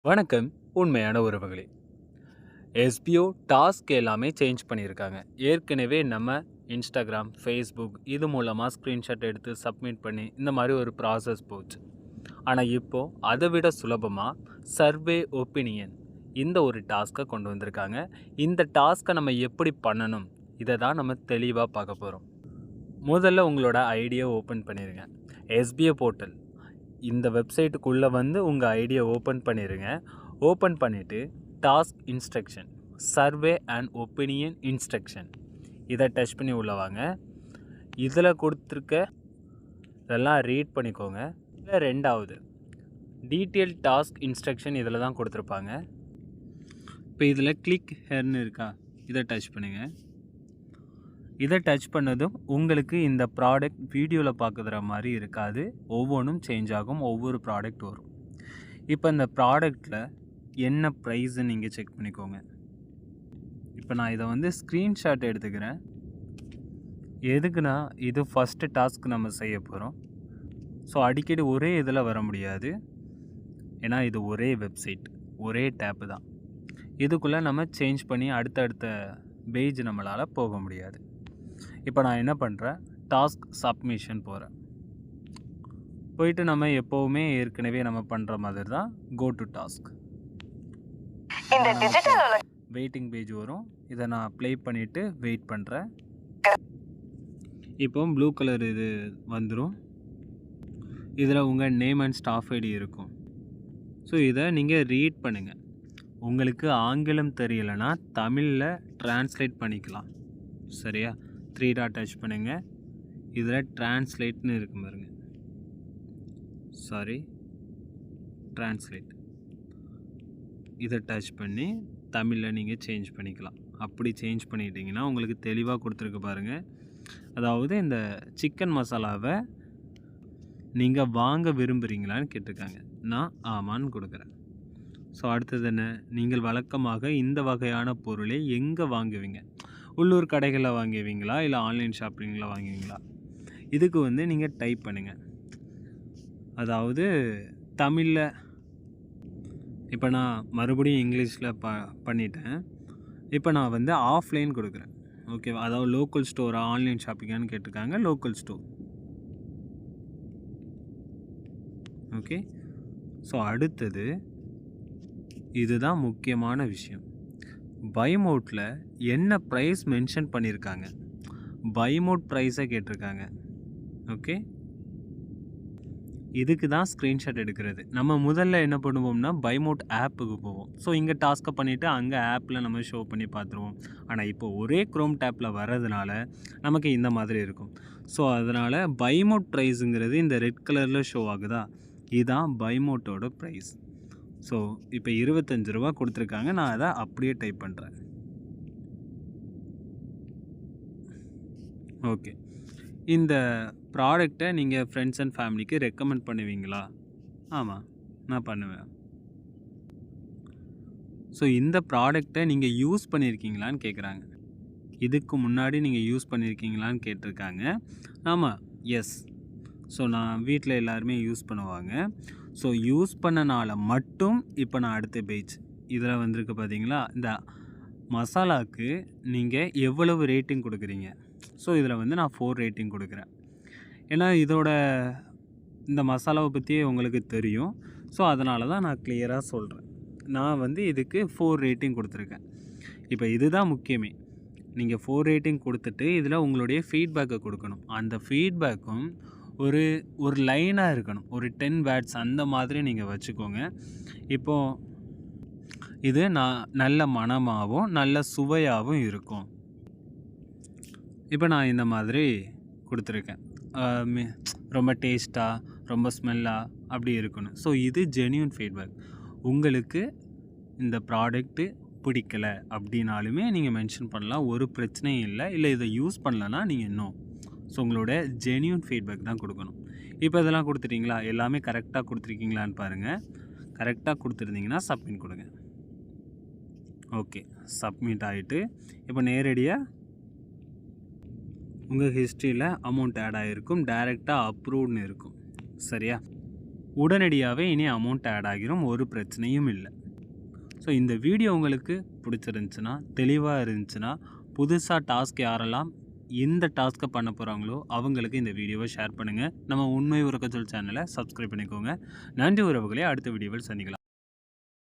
வணக்கம். உண்மையான உறவுகளே, எஸ்பிஓ டாஸ்க் எல்லாமே சேஞ்ச் பண்ணியிருக்காங்க. ஏற்கனவே நம்ம இன்ஸ்டாகிராம், ஃபேஸ்புக் இது மூலமாக ஸ்க்ரீன்ஷாட் எடுத்து சப்மிட் பண்ணி இந்த மாதிரி ஒரு ப்ராசஸ் போச்சு. ஆனால் இப்போது அதை விட சுலபமாக சர்வே ஒப்பீனியன் இந்த ஒரு டாஸ்க்கை கொண்டு வந்திருக்காங்க. இந்த டாஸ்க்கை நம்ம எப்படி பண்ணணும், இதை தான் நம்ம தெளிவாக பார்க்க போகிறோம். முதல்ல உங்களோட ஐடியை ஓப்பன் பண்ணிடுங்க. எஸ்பிஓ போர்ட்டல் இந்த வெப்சைட்டுக்குள்ளே வந்து உங்கள் ஐடியை ஓப்பன் பண்ணிடுங்க. ஓப்பன் பண்ணிவிட்டு task instruction, survey and opinion instruction இதை டச் பண்ணி உள்ள வாங்க. இதில் கொடுத்துருக்க இதெல்லாம் ரீட் பண்ணிக்கோங்க. இதில் ரெண்டாவது டீட்டெயில் டாஸ்க் இன்ஸ்ட்ரக்ஷன் இதில் தான் கொடுத்துருப்பாங்க. இப்போ இதில் கிளிக் ஹெர்னு இருக்கா, இதை டச் பண்ணுங்கள். இதை டச் பண்ணதும் உங்களுக்கு இந்த ப்ராடக்ட் வீடியோவில் பார்க்குற மாதிரி இருக்காது. ஒவ்வொன்றும் சேஞ்ச் ஆகும், ஒவ்வொரு ப்ராடக்ட் வரும். இப்போ இந்த ப்ராடக்டில் என்ன ப்ரைஸுன்னு நீங்கள் செக் பண்ணிக்கோங்க. இப்போ நான் இதை வந்து ஸ்க்ரீன்ஷாட் எடுத்துக்கிறேன். எதுக்குன்னா இது ஃபஸ்ட்டு டாஸ்க் நம்ம செய்ய போகிறோம். ஸோ அடிக்கடி ஒரே இதில் வர முடியாது, ஏன்னா இது ஒரே வெப்சைட், ஒரே டேப்பு தான். இதுக்குள்ளே நம்ம சேஞ்ச் பண்ணி அடுத்தடுத்த பேஜ் நம்மளால் போக முடியாது. இப்போ நான் என்ன பண்ணுறேன், டாஸ்க் சப்மிஷன் போகிறேன். போயிட்டு நம்ம எப்போவுமே ஏற்கனவே நம்ம பண்ணுற மாதிரி தான் கோ டு டாஸ்க். இந்த டிஜிட்டல் வெயிட்டிங் பேஜ் வரும். இதை நான் ப்ளே பண்ணிவிட்டு வெயிட் பண்ணுறேன். இப்போ ப்ளூ கலர் இது வந்துடும். இதில் உங்கள் நேம் அண்ட் ஸ்டாஃப் ஐடி இருக்கும். ஸோ இதை நீங்கள் ரீட் பண்ணுங்கள். உங்களுக்கு ஆங்கிலம் தெரியலைன்னா தமிழில் ட்ரான்ஸ்லேட் பண்ணிக்கலாம். சரியா? 3 டாட் டச் பண்ணுங்கள். இதில் ட்ரான்ஸ்லேட்னு இருக்கு பாருங்க. சாரி, ட்ரான்ஸ்லேட் இதை டச் பண்ணி தமிழில் நீங்கள் சேஞ்ச் பண்ணிக்கலாம். அப்படி சேஞ்ச் பண்ணிட்டீங்கன்னா உங்களுக்கு தெளிவாக கொடுத்துருக்கு பாருங்கள். அதாவது இந்த சிக்கன் மசாலாவை நீங்கள் வாங்க விரும்புகிறீங்களான்னு கேட்டிருக்காங்க. நான் ஆமான்னு கொடுக்குறேன். ஸோ அடுத்தது என்ன, நீங்கள் வழக்கமாக இந்த வகையான பொருளை எங்கே வாங்குவீங்க? உள்ளூர் கடைகளில் வாங்குவீங்களா, இல்லை ஆன்லைன் ஷாப்பிங்கில் வாங்குவீங்களா? இதுக்கு வந்து நீங்கள் டைப் பண்ணுங்கள். அதாவது தமிழில் இப்போ நான் மறுபடியும் இங்கிலீஷில் பண்ணிட்டேன். இப்போ நான் வந்து ஆஃப்லைன் கொடுக்குறேன். ஓகேவா? அதாவது லோக்கல் ஸ்டோரா ஆன்லைன் ஷாப்பிங்கான்னு கேட்டிருக்காங்க. Local store. ஓகே. ஸோ அடுத்தது இதுதான் முக்கியமான விஷயம். பை மோட்டில் என்ன ப்ரைஸ் மென்ஷன் பண்ணியிருக்காங்க, பை மோட் ப்ரைஸை கேட்டிருக்காங்க. ஓகே, இதுக்கு தான் ஸ்க்ரீன்ஷாட் எடுக்கிறது. நம்ம முதல்ல என்ன பண்ணுவோம்னா பை மோட் ஆப்புக்கு போவோம். ஸோ இங்கே டாஸ்க்கை பண்ணிவிட்டு அங்கே ஆப்பில் நம்ம ஷோ பண்ணி பார்த்துருவோம். ஆனால் இப்போ ஒரே க்ரோம் டேப்பில் வர்றதுனால நமக்கு இந்த மாதிரி இருக்கும். ஸோ அதனால் பை மோட் ப்ரைஸுங்கிறது இந்த ரெட் கலரில் ஷோ ஆகுதா, இதுதான் பை மோட்டோட ப்ரைஸ். ஸோ இப்போ 25 ரூபா கொடுத்துருக்காங்க. நான் அதை அப்படியே டைப் பண்ணுறேன். ஓகே, இந்த ப்ராடக்டை நீங்கள் ஃப்ரெண்ட்ஸ் அண்ட் ஃபேமிலிக்கு ரெக்கமெண்ட் பண்ணுவீங்களா? ஆமாம், நான் பண்ணுவேன். ஸோ இந்த ப்ராடக்டை நீங்கள் யூஸ் பண்ணியிருக்கீங்களான்னு கேட்குறாங்க. இதுக்கு முன்னாடி நீங்கள் யூஸ் பண்ணியிருக்கீங்களான்னு கேட்டிருக்காங்க. ஆமாம், எஸ். ஸோ நான் வீட்டில் எல்லாருமே யூஸ் பண்ணுவாங்க. ஸோ யூஸ் பண்ணனால மட்டும் இப்போ நான் அடுத்த பேஜ் இதில் வந்திருக்கு பார்த்தீங்களா, இந்த மசாலாவுக்கு நீங்கள் எவ்வளவு ரேட்டிங் கொடுக்குறீங்க. ஸோ இதில் வந்து நான் 4 ரேட்டிங் கொடுக்குறேன். ஏன்னா இதோட இந்த மசாலாவை பற்றி உங்களுக்கு தெரியும். ஸோ அதனால தான் நான் கிளியராக சொல்கிறேன். நான் வந்து இதுக்கு 4 ரேட்டிங் கொடுத்துருக்கேன். இப்போ இதுதான் முக்கியமே. நீங்கள் 4 ரேட்டிங் கொடுத்துட்டு இதில் உங்களுடைய ஃபீட்பேக்கை கொடுக்கணும். அந்த ஃபீட்பேக்கும் ஒரு லைனாக இருக்கணும். ஒரு 10 வேர்ட்ஸ் அந்த மாதிரி நீங்கள் வச்சுக்கோங்க. இப்போது இது நல்ல மணமாகவும் நல்ல சுவையாகவும் இருக்கும். இப்போ நான் இந்த மாதிரி கொடுத்துருக்கேன். ரொம்ப டேஸ்ட்டாக, ரொம்ப ஸ்மெல்லாக அப்படி இருக்கணும். ஸோ இது ஜென்யூன் ஃபீட்பேக். உங்களுக்கு இந்த ப்ராடக்ட்டு பிடிக்கலை அப்படின்னாலுமே நீங்கள் மென்ஷன் பண்ணலாம், ஒரு பிரச்சனையும் இல்லை. இல்லை இதை யூஸ் பண்ணலன்னா நீங்கள் இன்னும். ஸோ உங்களோட ஜென்யூன் ஃபீட்பேக் தான் கொடுக்கணும். இப்போ இதெல்லாம் கொடுத்துட்டிங்களா, எல்லாமே கரெக்டாக கொடுத்துருக்கீங்களான்னு பாருங்கள். கரெக்டாக கொடுத்துருந்தீங்கன்னா சப்மிட் கொடுங்க. ஓகே, சப்மிட் ஆகிட்டு இப்போ நேரடியாக உங்கள் ஹிஸ்ட்ரியில் அமௌண்ட் ஆட் ஆகிருக்கும். டைரெக்டாக அப்ரூவ்டுன்னு இருக்கும். சரியா? உடனடியாகவே இனி அமௌண்ட் ஆட் ஆகிரும். ஒரு பிரச்சனையும் இல்லை. ஸோ இந்த வீடியோ உங்களுக்கு பிடிச்சிருந்துச்சுன்னா, தெளிவாக இருந்துச்சுன்னா, புதுசாக டாஸ்க் யாரெல்லாம் இந்த டாஸ்க்கை பண்ண போகிறாங்களோ அவங்களுக்கு இந்த வீடியோவை ஷேர் பண்ணுங்கள். நம்ம உண்மை உறக்கச்சொல் சேனலை சப்ஸ்கிரைப் பண்ணிக்கோங்க. நன்றி உறவுகளே, அடுத்த வீடியோவில் சந்திக்கலாம்.